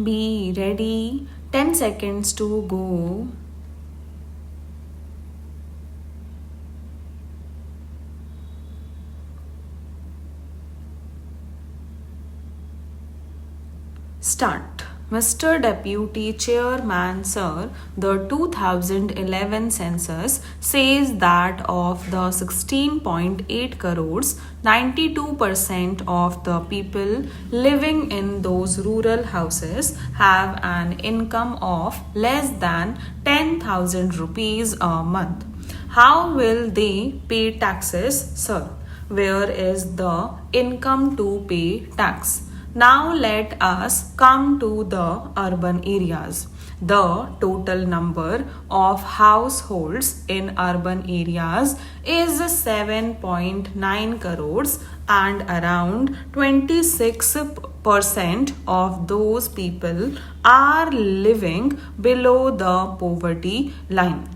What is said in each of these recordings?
Be ready. 10 seconds to go. Start. Mr. Deputy Chairman, sir, the 2011 census says that of the 16.8 crores, 92% of the people living in those rural houses have an income of less than 10,000 rupees a month. How will they pay taxes, sir? Where is the income to pay tax? Now let us come to the urban areas. The total number of households in urban areas is 7.9 crores and around 26% of those people are living below the poverty line.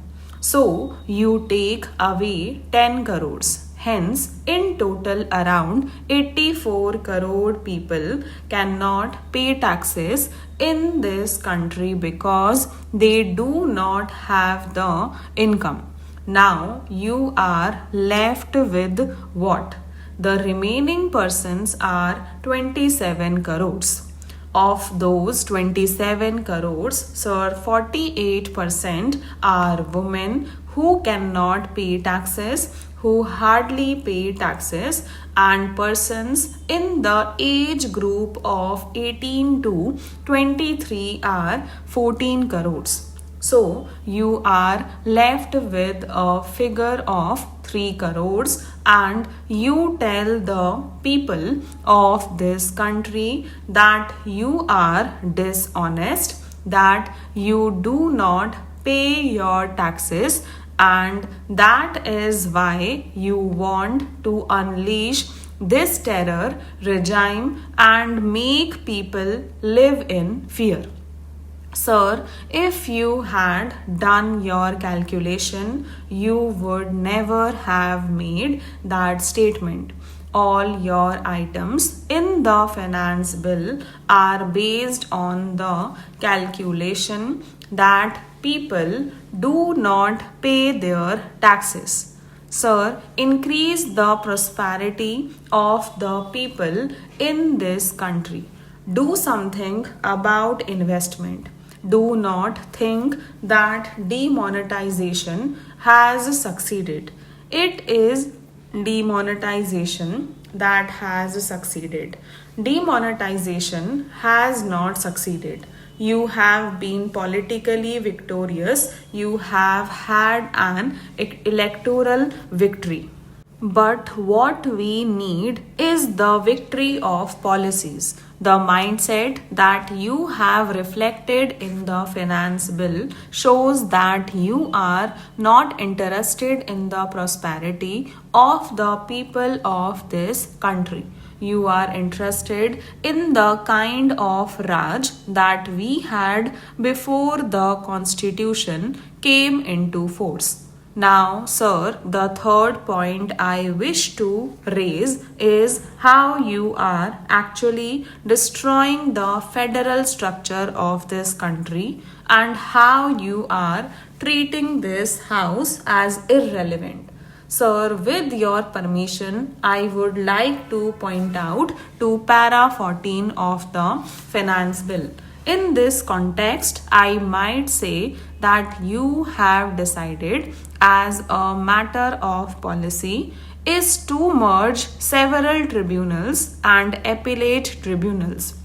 So you take away 10 crores. Hence, in total, around 84 crore people cannot pay taxes in this country because they do not have the income. Now, you are left with what? The remaining persons are 27 crores. Of those 27 crores, sir, 48% are women who cannot pay taxes, who hardly pay taxes, and persons in the age group of 18 to 23 are 14 crores. So you are left with a figure of 3 crores and you tell the people of this country that you are dishonest, that you do not pay your taxes, and that is why you want to unleash this terror regime and make people live in fear. Sir, if you had done your calculation, you would never have made that statement. All your items in the finance bill are based on the calculation that people do not pay their taxes. Sir, increase the prosperity of the people in this country. Do something about investment. Do not think that demonetization has succeeded. It is demonetization that has succeeded. Demonetization has not succeeded. You have been politically victorious. You have had an electoral victory. But what we need is the victory of policies. The mindset that you have reflected in the finance bill shows that you are not interested in the prosperity of the people of this country. You are interested in the kind of Raj that we had before the constitution came into force. Now, sir, the third point I wish to raise is how you are actually destroying the federal structure of this country and how you are treating this house as irrelevant. Sir, with your permission, I would like to point out to para 14 of the finance bill. In this context, I might say that you have decided as a matter of policy is to merge several tribunals and appellate tribunals.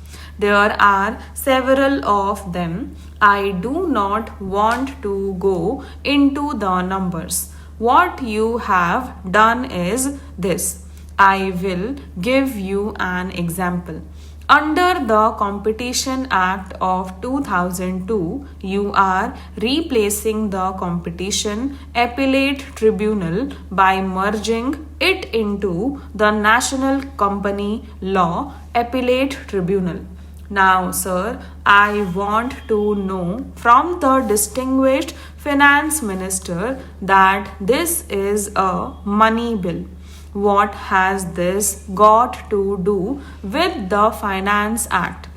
There are several of them. I do not want to go into the numbers. What you have done is this. I will give you an example. Under the Competition Act of 2002, you are replacing the Competition Appellate Tribunal by merging it into the National Company Law Appellate Tribunal. Now, sir, I want to know from the distinguished Finance Minister that this is a money bill. What has this got to do with the Finance Act?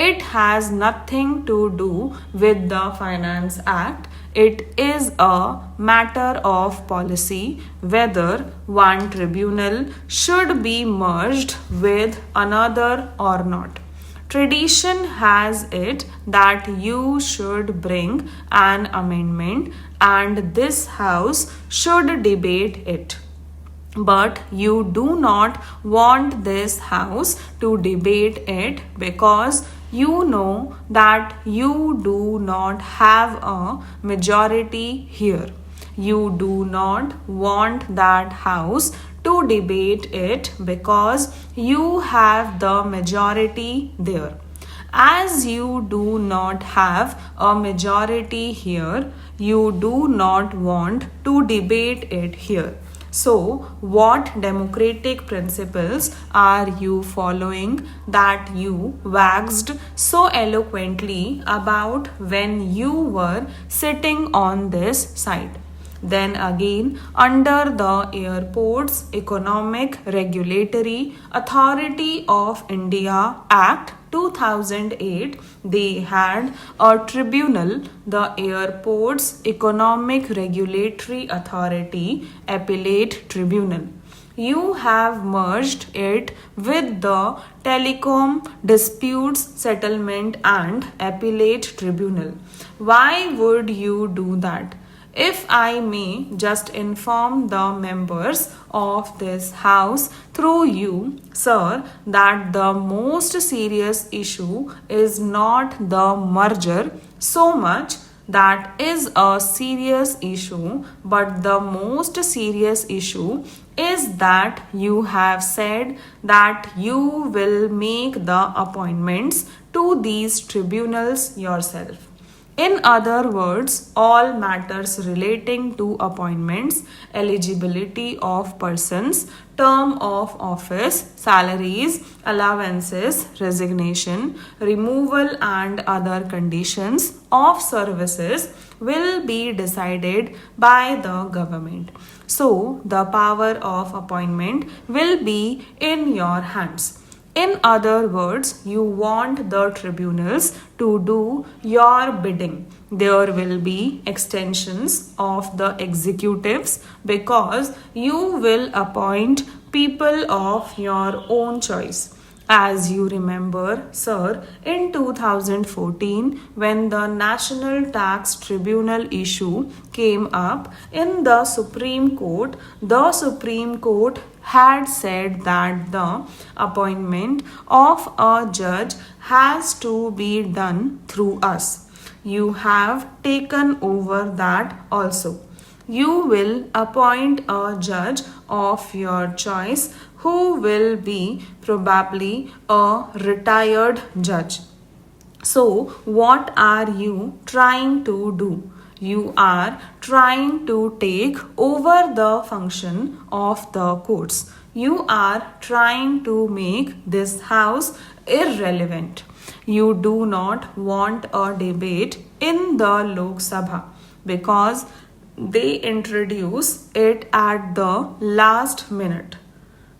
It has nothing to do with the Finance Act. It is a matter of policy whether one tribunal should be merged with another or not. Tradition has it that you should bring an amendment and this house should debate it. But you do not want this house to debate it because you know that you do not have a majority here. You do not want that house to debate it because you have the majority there. As you do not have a majority here, you do not want to debate it here. So, what democratic principles are you following that you waxed so eloquently about when you were sitting on this side? Then again, under the Airports Economic Regulatory Authority of India Act 2008, they had a tribunal, the Airports Economic Regulatory Authority Appellate Tribunal. You have merged it with the Telecom Disputes Settlement and Appellate Tribunal. Why would you do that? If I may just inform the members of this house through you, sir, that the most serious issue is not the merger so much. That is a serious issue, but the most serious issue is that you have said that you will make the appointments to these tribunals yourself. In other words, all matters relating to appointments, eligibility of persons, term of office, salaries, allowances, resignation, removal and other conditions of services will be decided by the government. So, the power of appointment will be in your hands. In other words, you want the tribunals to do your bidding. There will be extensions of the executives because you will appoint people of your own choice. As you remember, sir, in 2014, when the National Tax Tribunal issue came up in the Supreme Court had said that the appointment of a judge has to be done through us. You have taken over that also. You will appoint a judge of your choice who will be probably a retired judge. So, what are you trying to do? You are trying to take over the function of the courts. You are trying to make this house irrelevant. You do not want a debate in the Lok Sabha because they introduce it at the last minute.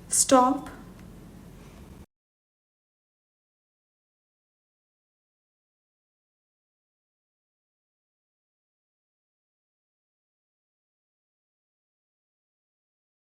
Stop.